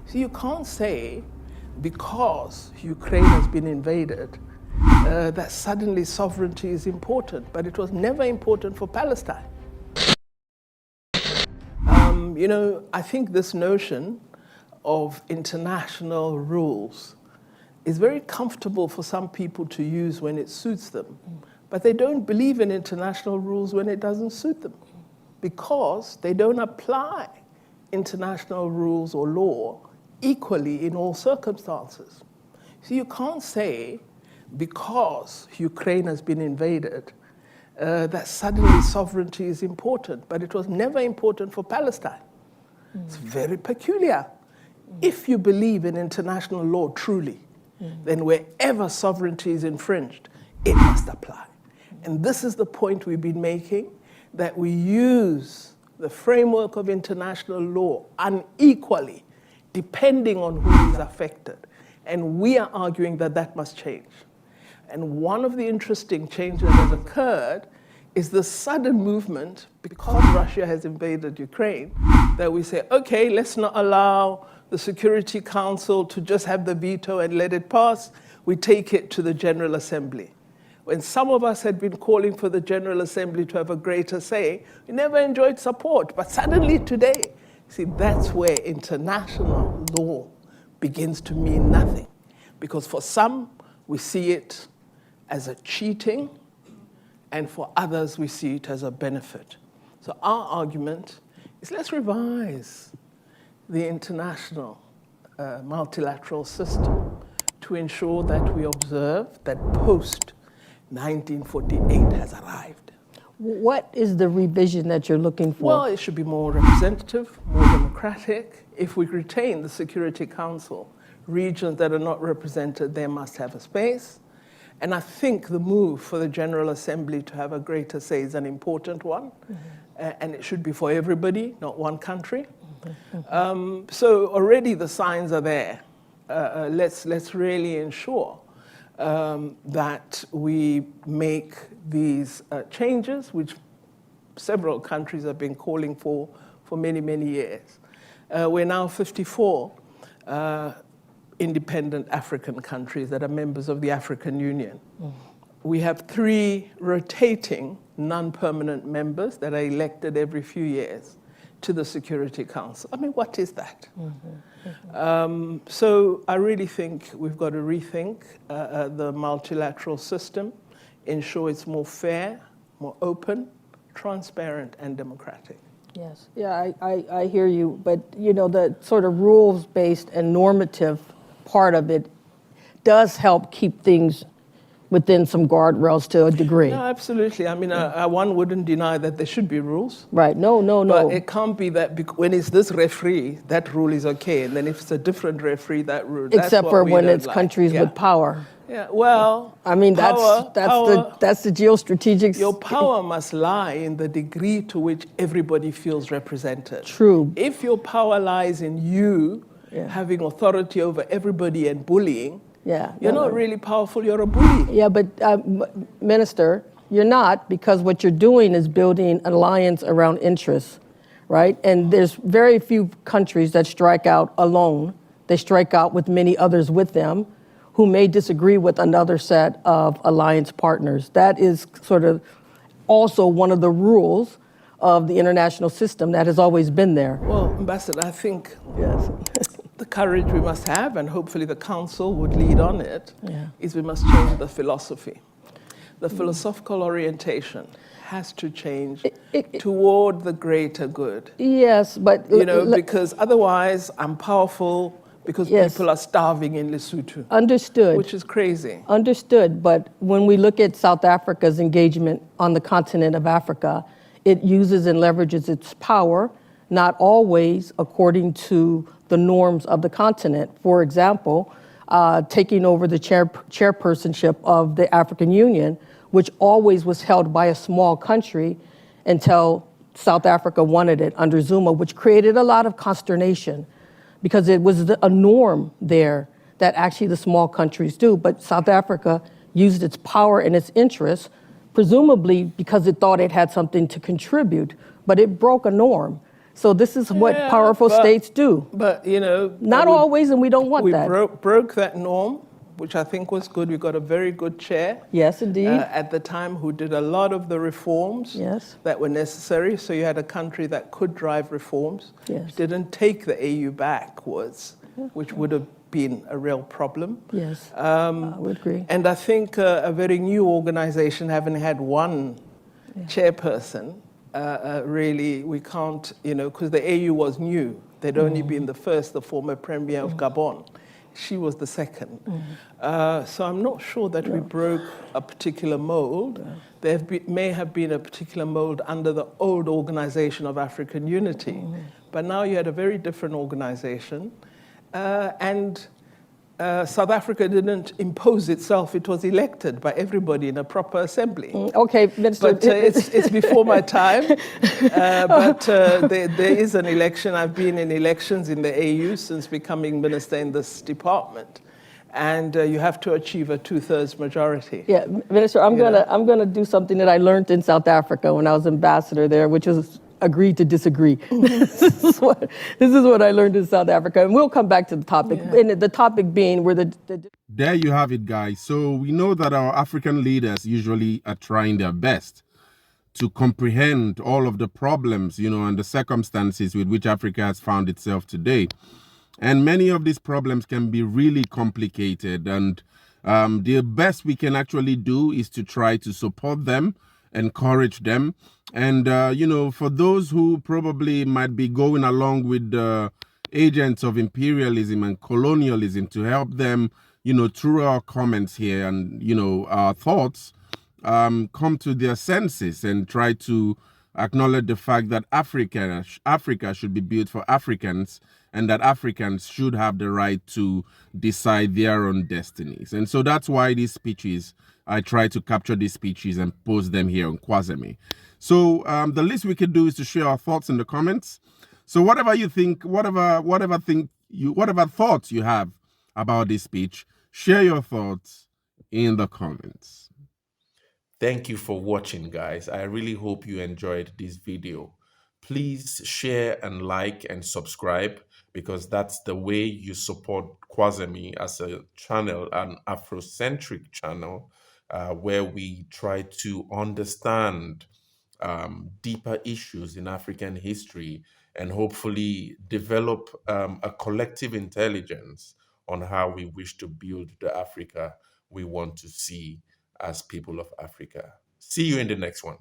So you can't say because Ukraine has been invaded that suddenly sovereignty is important, but it was never important for Palestine. I think this notion of international rules is very comfortable for some people to use when it suits them, but they don't believe in international rules when it doesn't suit them, because they don't apply international rules or law equally in all circumstances. So you can't say because Ukraine has been invaded that suddenly sovereignty is important, but it was never important for Palestine. It's very peculiar. If you believe in international law truly, then wherever sovereignty is infringed, it must apply. And this is the point we've been making, that we use the framework of international law unequally, depending on who is affected. And we are arguing that that must change. And one of the interesting changes that has occurred is the sudden movement, because Russia has invaded Ukraine, that we say, okay, let's not allow the Security Council to just have the veto and let it pass. We take it to the General Assembly. When some of us had been calling for the General Assembly to have a greater say, we never enjoyed support. But suddenly today, see, that's where international law begins to mean nothing. Because for some, we see it as a cheating, and for others, we see it as a benefit. So our argument is, let's revise the international multilateral system to ensure that we observe that post-1948 has arrived. What is the revision that you're looking for? Well, it should be more representative, more democratic. If we retain the Security Council, regions that are not represented there must have a space. And I think the move for the General Assembly to have a greater say is an important one. And it should be for everybody, not one country. So already the signs are there. Let's really ensure that we make these changes, which several countries have been calling for many, many years. We're now 54 independent African countries that are members of the African Union. We have 3 rotating non-permanent members that are elected every few years to the Security Council. I mean, what is that? So I really think we've got to rethink the multilateral system, ensure it's more fair, more open, transparent, and democratic. Yes, yeah, I hear you, but the sort of rules-based and normative part of it does help keep things within some guardrails to a degree. No, absolutely. I mean, one wouldn't deny that there should be rules. Right, no. But it can't be that when it's this referee, that rule is okay, and then if it's a different referee, that rule, that's except what for we when don't it's like. countries with power. Yeah, well, I mean, power, that's the geostrategic. Your power must lie in the degree to which everybody feels represented. True. If your power lies in you having authority over everybody and bullying, you're not really powerful, you're a bully. Yeah, but Minister, you're not, because what you're doing is building an alliance around interests, right? And there's very few countries that strike out alone. They strike out with many others with them who may disagree with another set of alliance partners. That is sort of also one of the rules of the international system that has always been there. Well, Ambassador, I think the courage we must have, and hopefully the Council would lead on it, is we must change the philosophy. The philosophical orientation has to change toward the greater good. Yes, but... because otherwise I'm powerful because people are starving in Lesotho. Understood. Which is crazy. Understood, but when we look at South Africa's engagement on the continent of Africa, it uses and leverages its power, not always according to the norms of the continent. For example, taking over the chairpersonship of the African Union, which always was held by a small country until South Africa wanted it under Zuma, which created a lot of consternation because it was a norm there that actually the small countries do. But South Africa used its power and its interests, presumably because it thought it had something to contribute, but it broke a norm. So this is what Yeah, powerful states do. But, you know, Not always, and we don't want we that. broke that norm, which I think was good. We got a very good chair. Yes, indeed. At the time, who did a lot of the reforms Yes. that were necessary. So you had a country that could drive reforms. Yes. Didn't take the AU backwards, which would have been a real problem. Yes, I would agree. And I think a very new organization, having had one chairperson, really, we can't, you know, because the AU was new. They'd only been the first, the former premier of Gabon. She was the second. So I'm not sure that we broke a particular mold. There may have been a particular mold under the old Organization of African Unity. But now you had a very different organization. And South Africa didn't impose itself. It was elected by everybody in a proper assembly. Okay, Minister. But it's before my time. But there is an election. I've been in elections in the AU since becoming minister in this department. And you have to achieve a 2/3 majority. Yeah, Minister, I'm gonna do something that I learned in South Africa when I was ambassador there, which is agree to disagree. this is what I learned in South Africa, and we'll come back to the topic. And the topic being where There you have it, guys. So we know that our African leaders usually are trying their best to comprehend all of the problems, you know, and the circumstances with which Africa has found itself today. And many of these problems can be really complicated. And the best we can actually do is to try to support them, encourage them. And, you know, for those who probably might be going along with the agents of imperialism and colonialism, to help them, you know, through our comments here and, you know, our thoughts, come to their senses and try to acknowledge the fact that Africa should be built for Africans, and that Africans should have the right to decide their own destinies. And so that's why these speeches, I try to capture these speeches and post them here on Kwazemy. So the least we could do is to share our thoughts in the comments. So whatever you think, whatever thoughts you have about this speech, share your thoughts in the comments. Thank you for watching, guys. I really hope you enjoyed this video. Please share and like and subscribe, because that's the way you support Kwazemy as a channel, an Afrocentric channel, where we try to understand deeper issues in African history and hopefully develop a collective intelligence on how we wish to build the Africa we want to see as people of Africa. See you in the next one.